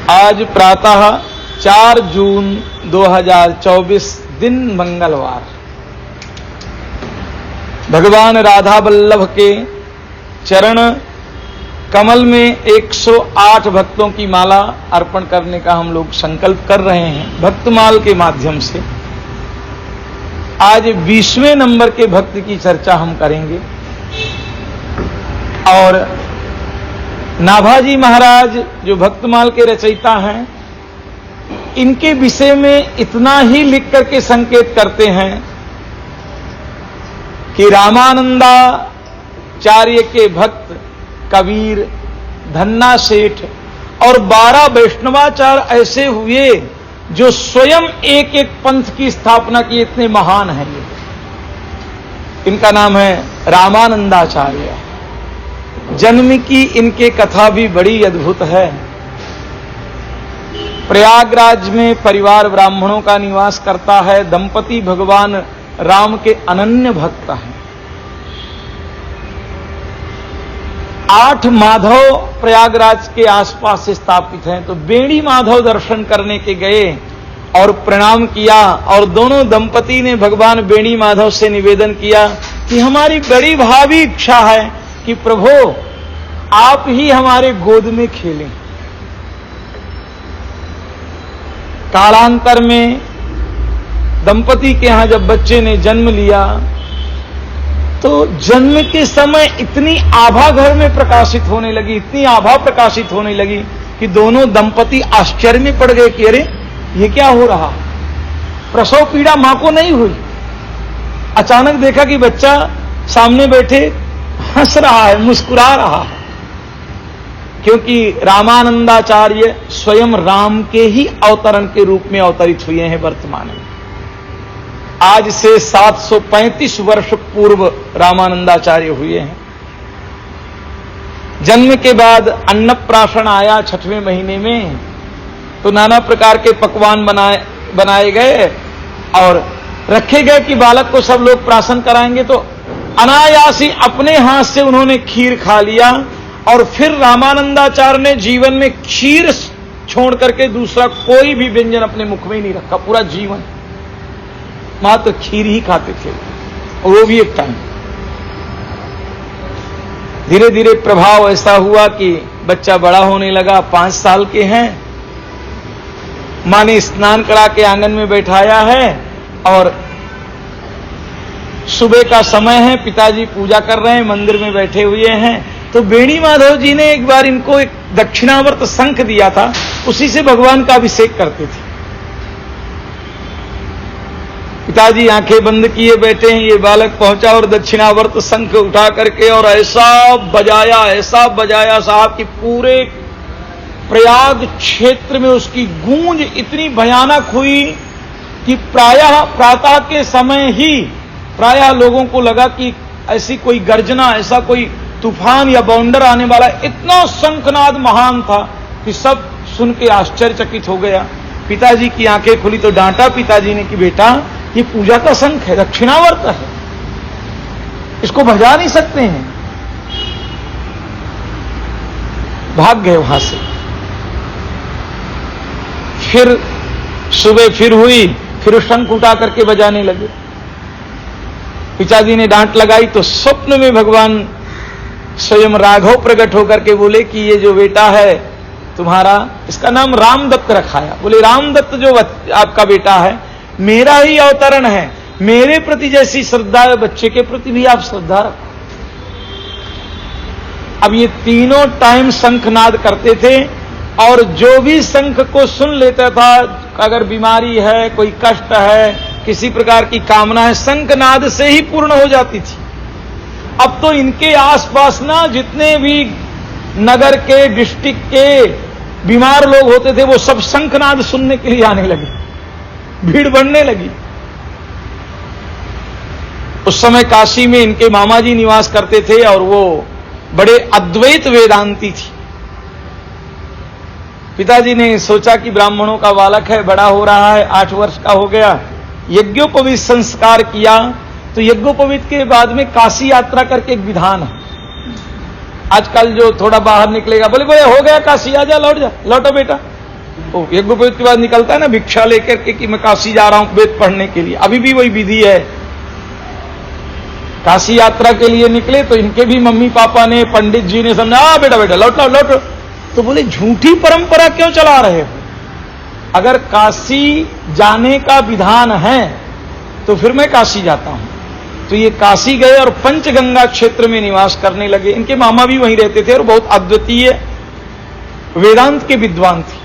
आज प्रातः 4 जून 2024 दिन मंगलवार भगवान राधा वल्लभ के चरण कमल में 108 भक्तों की माला अर्पण करने का हम लोग संकल्प कर रहे हैं भक्तमाल के माध्यम से। आज 20वें नंबर के भक्त की चर्चा हम करेंगे और नाभाजी महाराज जो भक्तमाल के रचयिता हैं, इनके विषय में इतना ही लिख करके संकेत करते हैं कि रामानंदाचार्य के भक्त कबीर, धन्ना सेठ और 12 वैष्णवाचार्य ऐसे हुए जो स्वयं एक एक पंथ की स्थापना की, इतने महान हैं ये। इनका नाम है रामानंदाचार्य। जन्म की इनके कथा भी बड़ी अद्भुत है। प्रयागराज में परिवार ब्राह्मणों का निवास करता है। दंपति भगवान राम के अनन्य भक्त हैं। 8 माधव प्रयागराज के आसपास स्थापित हैं। तो बेड़ी माधव दर्शन करने के गए और प्रणाम किया और दोनों दंपति ने भगवान बेड़ी माधव से निवेदन किया कि हमारी बड़ी भावी इच्छा है कि प्रभु आप ही हमारे गोद में खेलें। कालांतर में दंपति के यहां जब बच्चे ने जन्म लिया तो जन्म के समय इतनी आभा घर में प्रकाशित होने लगी, इतनी आभा प्रकाशित होने लगी कि दोनों दंपति आश्चर्य में पड़ गए कि अरे ये क्या हो रहा। प्रसव पीड़ा मां को नहीं हुई। अचानक देखा कि बच्चा सामने बैठे हंस रहा है, मुस्कुरा रहा है, क्योंकि रामानंदाचार्य स्वयं राम के ही अवतरण के रूप में अवतरित हुए हैं वर्तमान में। आज से 735 वर्ष पूर्व रामानंदाचार्य हुए हैं। जन्म के बाद अन्नप्राशन आया 6वें महीने में, तो नाना प्रकार के पकवान बनाए गए और रखे गए कि बालक को सब लोग प्राशन कराएंगे। तो अनायास ही अपने हाथ से उन्होंने खीर खा लिया और फिर रामानंदाचार्य ने जीवन में खीर छोड़ करके दूसरा कोई भी व्यंजन अपने मुख में ही नहीं रखा। पूरा जीवन मात्र खीर ही खाते थे, और वो भी एक टाइम। धीरे धीरे प्रभाव ऐसा हुआ कि बच्चा बड़ा होने लगा। 5 साल के हैं। मां ने स्नान करा के आंगन में बैठाया है और सुबह का समय है। पिताजी पूजा कर रहे हैं, मंदिर में बैठे हुए हैं। तो बेड़ी माधव जी ने एक बार इनको एक दक्षिणावर्त शंख दिया था, उसी से भगवान का अभिषेक करते थे। पिताजी आंखें बंद किए बैठे हैं। ये बालक पहुंचा और दक्षिणावर्त शंख उठा करके और ऐसा बजाया साहब कि पूरे प्रयाग क्षेत्र में उसकी गूंज इतनी भयानक हुई कि प्रायः प्रातः के समय ही प्रायः लोगों को लगा कि ऐसी कोई गर्जना, ऐसा कोई तूफान या बाउंडर आने वाला। इतना शंखनाद महान था कि सब सुन के आश्चर्यचकित हो गया। पिताजी की आंखें खुली तो डांटा पिताजी ने कि बेटा ये पूजा का शंख है, दक्षिणावर्त है, इसको बजा नहीं सकते हैं। भाग गए वहां से। फिर सुबह फिर हुई, फिर शंख उठा करके बजाने लगे। पिताजी ने डांट लगाई तो स्वप्न में भगवान स्वयं राघव प्रकट होकर के बोले कि ये जो बेटा है तुम्हारा, इसका नाम रामदत्त रखाया। बोले रामदत्त जो आपका बेटा है मेरा ही अवतरण है, मेरे प्रति जैसी श्रद्धा है बच्चे के प्रति भी आप श्रद्धा रखो। अब ये तीनों टाइम शंखनाद करते थे और जो भी शंख को सुन लेता था, अगर बीमारी है, कोई कष्ट है, किसी प्रकार की कामना है, शंखनाद से ही पूर्ण हो जाती थी। अब तो इनके आसपास ना जितने भी नगर के, डिस्ट्रिक्ट के बीमार लोग होते थे वो सब शंखनाद सुनने के लिए आने लगे, भीड़ बढ़ने लगी। उस समय काशी में इनके मामा जी निवास करते थे और वो बड़े अद्वैत वेदांती थी। पिताजी ने सोचा कि ब्राह्मणों का बालक है, बड़ा हो रहा है, 8 वर्ष का हो गया, यज्ञोपवीत संस्कार किया। तो यज्ञोपवीत के बाद में काशी यात्रा करके एक विधान है। आजकल जो थोड़ा बाहर निकलेगा बोले हो गया काशी, आ जा, लौट जा, लौटो बेटा, वो यज्ञोपवीत के बाद निकलता है ना भिक्षा लेकर के कि मैं काशी जा रहा हूं वेद पढ़ने के लिए, अभी भी वही विधि है। काशी यात्रा के लिए निकले तो इनके भी मम्मी पापा ने, पंडित जी ने समझा, बेटा बेटा लौट लौट लौट। तो बोले झूठी परंपरा क्यों चला रहे हो? अगर काशी जाने का विधान है तो फिर मैं काशी जाता हूं। तो ये काशी गए और पंचगंगा क्षेत्र में निवास करने लगे। इनके मामा भी वहीं रहते थे और बहुत अद्वितीय वेदांत के विद्वान थे।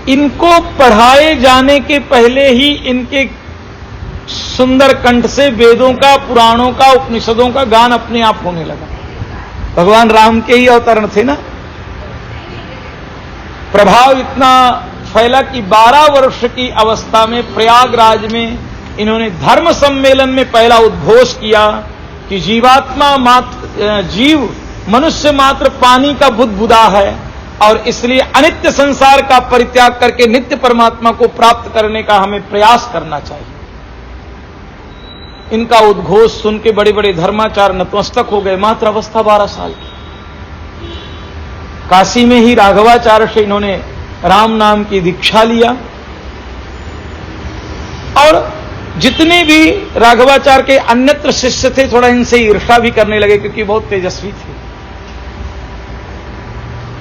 इनको पढ़ाए जाने के पहले ही इनके सुंदर कंठ से वेदों का, पुराणों का, उपनिषदों का गान अपने आप होने लगा। भगवान राम के ही अवतरण थे ना। प्रभाव इतना फैला कि 12 वर्ष की अवस्था में प्रयागराज में इन्होंने धर्म सम्मेलन में पहला उद्घोष किया कि जीवात्मा मात्र, जीव मनुष्य मात्र पानी का बुदबुदा है और इसलिए अनित्य संसार का परित्याग करके नित्य परमात्मा को प्राप्त करने का हमें प्रयास करना चाहिए। इनका उद्घोष सुन के बड़े बड़े धर्माचार्य नतमस्तक हो गए। मात्र अवस्था 12 साल की। काशी में ही राघवाचार्य से इन्होंने राम नाम की दीक्षा लिया और जितने भी राघवाचार्य के अन्यत्र शिष्य थे थोड़ा इनसे ईर्ष्या भी करने लगे क्योंकि बहुत तेजस्वी थे।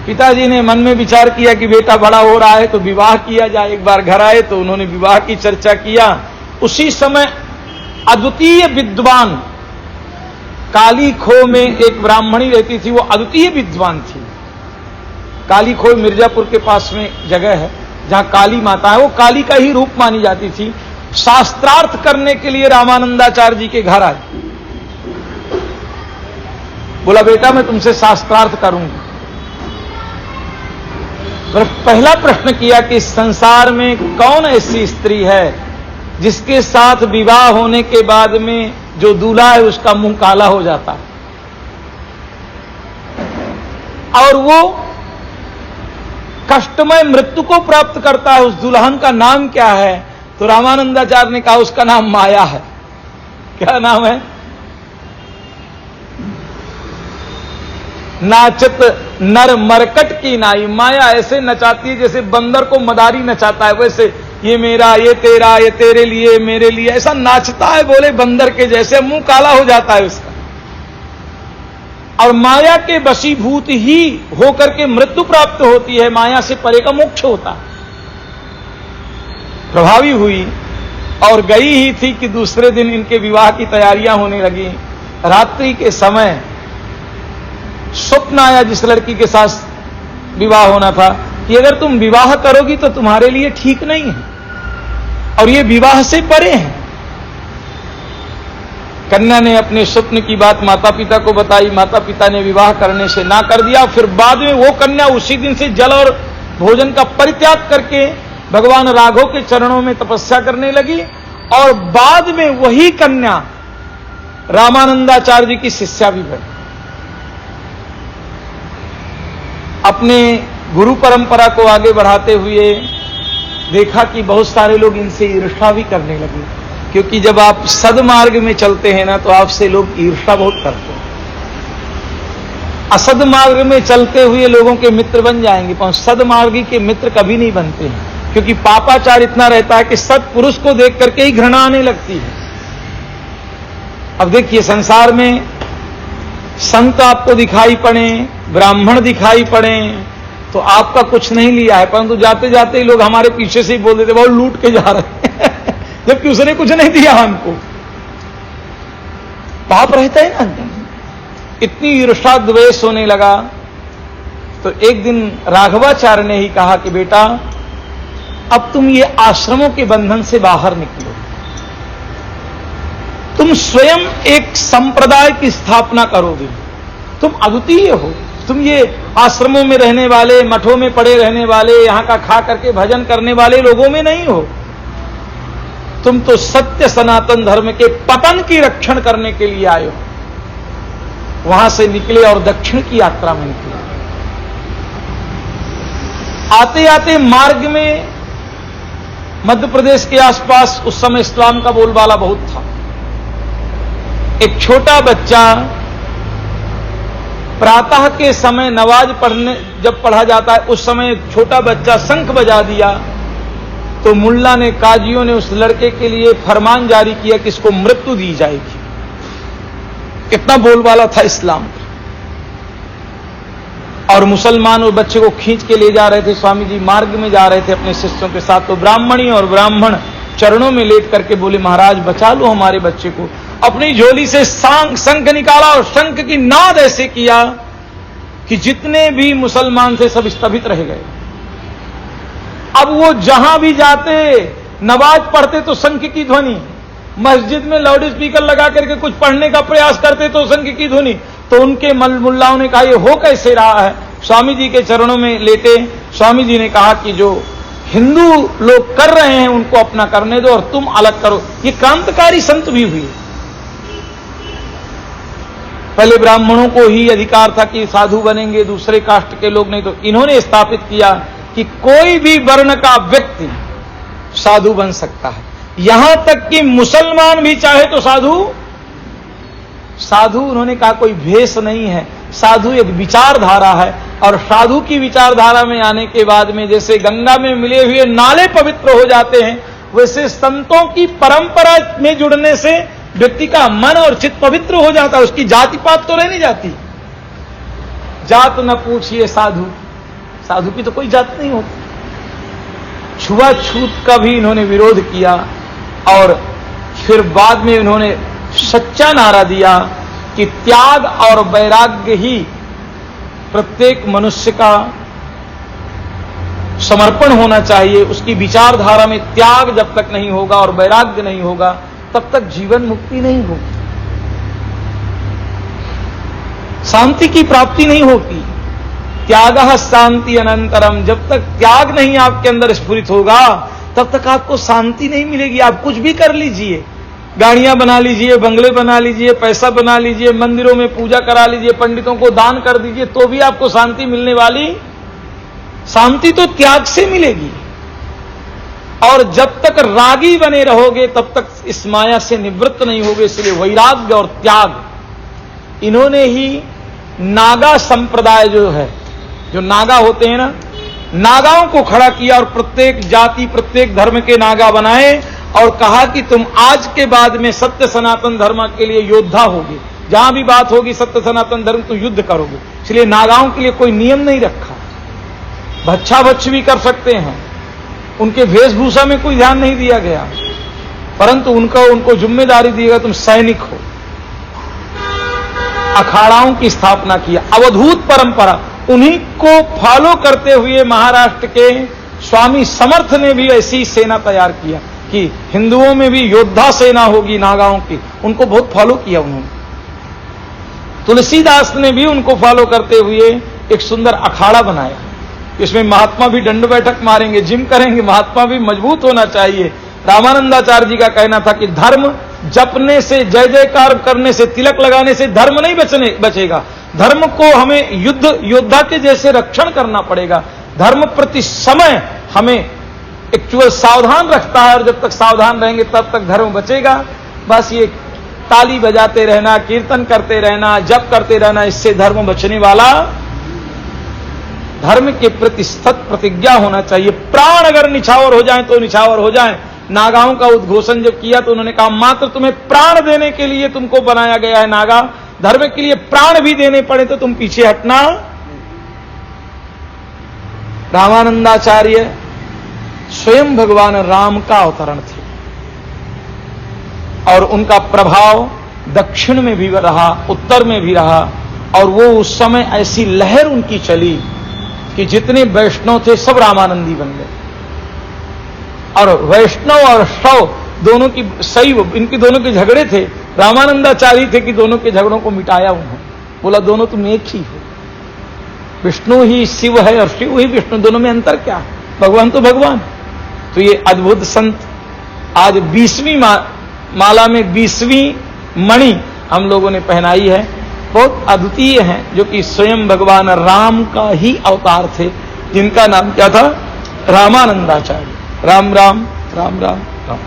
पिताजी ने मन में विचार किया कि बेटा बड़ा हो रहा है तो विवाह किया जाए। एक बार घर आए तो उन्होंने विवाह की चर्चा किया। उसी समय अद्वितीय विद्वान काली खो में एक ब्राह्मणी रहती थी, वो अद्वितीय विद्वान थी। काली खो मिर्जापुर के पास में जगह है जहां काली माता है, वो काली का ही रूप मानी जाती थी। शास्त्रार्थ करने के लिए रामानंदाचार्य जी के घर आई। बोला बेटा मैं तुमसे शास्त्रार्थ करूंगी। पहला प्रश्न किया कि संसार में कौन ऐसी स्त्री है जिसके साथ विवाह होने के बाद में जो दूल्हा है उसका मुंह काला हो जाता है और वो कष्टमय मृत्यु को प्राप्त करता है, उस दुल्हन का नाम क्या है? तो रामानंदाचार्य ने कहा उसका नाम माया है। क्या नाम है? नाचत नर मरकट की नाई। माया ऐसे नचाती है जैसे बंदर को मदारी नचाता है, वैसे ये मेरा, ये तेरा, ये तेरे लिए, मेरे लिए, ऐसा नाचता है बोले बंदर के जैसे। मुंह काला हो जाता है उसका और माया के वशीभूत ही होकर के मृत्यु प्राप्त होती है। माया से परे का मोक्ष होता। प्रभावी हुई और गई ही थी कि दूसरे दिन इनके विवाह की तैयारियां होने लगी। रात्रि के समय स्वप्न आया जिस लड़की के साथ विवाह होना था कि अगर तुम विवाह करोगी तो तुम्हारे लिए ठीक नहीं है और ये विवाह से परे है। कन्या ने अपने स्वप्न की बात माता पिता को बताई। माता पिता ने विवाह करने से ना कर दिया। फिर बाद में वो कन्या उसी दिन से जल और भोजन का परित्याग करके भगवान राघव के चरणों में तपस्या करने लगी और बाद में वही कन्या रामानंदाचार्य जी की शिष्या भी बनी। अपने गुरु परंपरा को आगे बढ़ाते हुए देखा कि बहुत सारे लोग इनसे ईर्ष्या भी करने लगे, क्योंकि जब आप सदमार्ग में चलते हैं ना तो आपसे लोग ईर्ष्या बहुत करते हैं। असद मार्ग में चलते हुए लोगों के मित्र बन जाएंगे पर सदमार्गी के मित्र कभी नहीं बनते हैं, क्योंकि पापाचार इतना रहता है कि सत्पुरुष को देख करके ही घृणा आने लगती है। अब देखिए संसार में संत आपको दिखाई पड़े, ब्राह्मण दिखाई पड़े तो आपका कुछ नहीं लिया है, परंतु जाते जाते ही लोग हमारे पीछे से ही बोल देते बहुत लूट के जा रहे हैं जबकि उसने कुछ नहीं दिया हमको। पाप रहता है ना। इतनी ईर्ष्या द्वेष होने लगा तो एक दिन राघवाचार्य ने ही कहा कि बेटा अब तुम ये आश्रमों के बंधन से बाहर निकलो, तुम स्वयं एक संप्रदाय की स्थापना करोगे। तुम अद्वितीय हो, तुम ये आश्रमों में रहने वाले, मठों में पड़े रहने वाले, यहां का खा करके भजन करने वाले लोगों में नहीं हो। तुम तो सत्य सनातन धर्म के पतन की रक्षण करने के लिए आए हो। वहां से निकले और दक्षिण की यात्रा में निकले। आते आते मार्ग में मध्य प्रदेश के आसपास उस समय इस्लाम का बोलबाला बहुत था। एक छोटा बच्चा प्रातः के समय नमाज पढ़ने जब पढ़ा जाता है, उस समय छोटा बच्चा शंख बजा दिया तो मुल्ला ने, काजियों ने उस लड़के के लिए फरमान जारी किया कि इसको मृत्यु दी जाएगी। कितना बोलबाला था इस्लाम का। और मुसलमान उस बच्चे को खींच के ले जा रहे थे, स्वामी जी मार्ग में जा रहे थे अपने शिष्यों के साथ, तो ब्राह्मणी और ब्राह्मण चरणों में लेट करके बोले, महाराज बचा लो हमारे बच्चे को। अपनी झोली से शंख निकाला और शंख की नाद ऐसे किया कि जितने भी मुसलमान थे सब स्तभित रह गए। अब वो जहां भी जाते, नमाज पढ़ते तो शंख की ध्वनि, मस्जिद में लाउड स्पीकर लगा करके कुछ पढ़ने का प्रयास करते तो शंख की ध्वनि। तो उनके मुल्लाओं ने कहा, ये हो कैसे रहा है? स्वामी जी के चरणों में लेटे स्वामी जी ने कहा कि जो हिंदू लोग कर रहे हैं उनको अपना करने दो और तुम अलग करो। ये क्रांतिकारी संत भी हुए। पहले ब्राह्मणों को ही अधिकार था कि साधु बनेंगे, दूसरे कास्ट के लोग नहीं। तो इन्होंने स्थापित किया कि कोई भी वर्ण का व्यक्ति साधु बन सकता है, यहां तक कि मुसलमान भी चाहे तो साधु। उन्होंने कहा कोई भेष नहीं है, साधु एक विचारधारा है। और साधु की विचारधारा में आने के बाद में जैसे गंगा में मिले हुए नाले पवित्र हो जाते हैं, वैसे संतों की परंपरा में जुड़ने से व्यक्ति का मन और चित्त पवित्र हो जाता है। उसकी जाति पात तो रह नहीं जाती। जात न पूछिए साधु की तो कोई जात नहीं होती। छुआछूत का भी इन्होंने विरोध किया और फिर बाद में इन्होंने सच्चा नारा दिया कि त्याग और वैराग्य ही प्रत्येक मनुष्य का समर्पण होना चाहिए। उसकी विचारधारा में त्याग जब तक नहीं होगा और वैराग्य नहीं होगा तब तक जीवन मुक्ति नहीं होगी, शांति की प्राप्ति नहीं होती। त्यागः शांति अनंतरम, जब तक त्याग नहीं आपके अंदर स्फुरित होगा तब तक आपको शांति नहीं मिलेगी। आप कुछ भी कर लीजिए, गाड़ियां बना लीजिए, बंगले बना लीजिए, पैसा बना लीजिए, मंदिरों में पूजा करा लीजिए, पंडितों को दान कर दीजिए, तो भी आपको शांति मिलने वाली। शांति तो त्याग से मिलेगी। और जब तक रागी बने रहोगे तब तक इस माया से निवृत्त नहीं होगे। इसलिए वैराग्य और त्याग, इन्होंने ही नागा संप्रदाय जो है, जो नागा होते हैं ना, नागाओं को खड़ा किया और प्रत्येक जाति प्रत्येक धर्म के नागा बनाए और कहा कि तुम आज के बाद में सत्य सनातन धर्म के लिए योद्धा होगे। जहां भी बात होगी सत्य सनातन धर्म तो युद्ध करोगे। इसलिए नागाओं के लिए कोई नियम नहीं रखा, भच्छा भच्छ भी कर सकते हैं, उनके वेशभूषा में कोई ध्यान नहीं दिया गया, परंतु उनको जिम्मेदारी दी गई तुम सैनिक हो। अखाड़ाओं की स्थापना किया, अवधूत परंपरा, उन्हीं को फॉलो करते हुए महाराष्ट्र के स्वामी समर्थ ने भी ऐसी सेना तैयार किया कि हिंदुओं में भी योद्धा सेना होगी नागाओं की। उनको बहुत फॉलो किया उन्होंने। तुलसीदास ने भी उनको फॉलो करते हुए एक सुंदर अखाड़ा बनाया। इसमें महात्मा भी दंड बैठक मारेंगे, जिम करेंगे, महात्मा भी मजबूत होना चाहिए। रामानंदाचार्य जी का कहना था कि धर्म जपने से, जय जयकार करने से, तिलक लगाने से धर्म नहीं बचेगा। धर्म को हमें योद्धा के जैसे रक्षण करना पड़ेगा। धर्म प्रति समय हमें एक्चुअल सावधान रखता है और जब तक सावधान रहेंगे तब तक धर्म बचेगा। बस ये ताली बजाते रहना, कीर्तन करते रहना, जप करते रहना, इससे धर्म बचने वाला। धर्म के प्रति सत प्रतिज्ञा होना चाहिए। प्राण अगर निछावर हो जाए तो निछावर हो जाए। नागाओं का उद्घोषण जब किया तो उन्होंने कहा मात्र तुम्हें प्राण देने के लिए तुमको बनाया गया है नागा, धर्म के लिए प्राण भी देने पड़े तो तुम पीछे हटना। रामानंदाचार्य स्वयं भगवान राम का अवतरण थे और उनका प्रभाव दक्षिण में भी रहा, उत्तर में भी रहा। और वो उस समय ऐसी लहर उनकी चली कि जितने वैष्णव थे सब रामानंदी बन गए। और वैष्णव और शैव दोनों की शैव, इनके दोनों के झगड़े थे। रामानंदाचार्य थे कि दोनों के झगड़ों को मिटाया उन्होंने। बोला दोनों तुम एक ही हो, विष्णु ही शिव है और शिव ही विष्णु, दोनों में अंतर क्या है? भगवान तो भगवान। तो ये अद्भुत संत आज 20वीं माला में 20वीं मणि हम लोगों ने पहनाई है। बहुत अद्वितीय हैं, जो कि स्वयं भगवान राम का ही अवतार थे, जिनका नाम क्या था? रामानंदाचार्य। राम राम राम राम राम।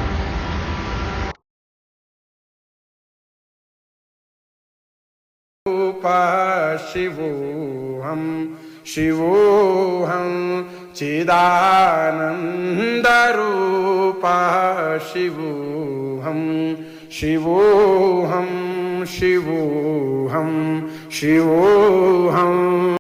शिवोऽहं शिवोऽहं चिदानन्दरूपः शिवोऽहं शिवोऽहं शिवोऽहं शिवोऽहं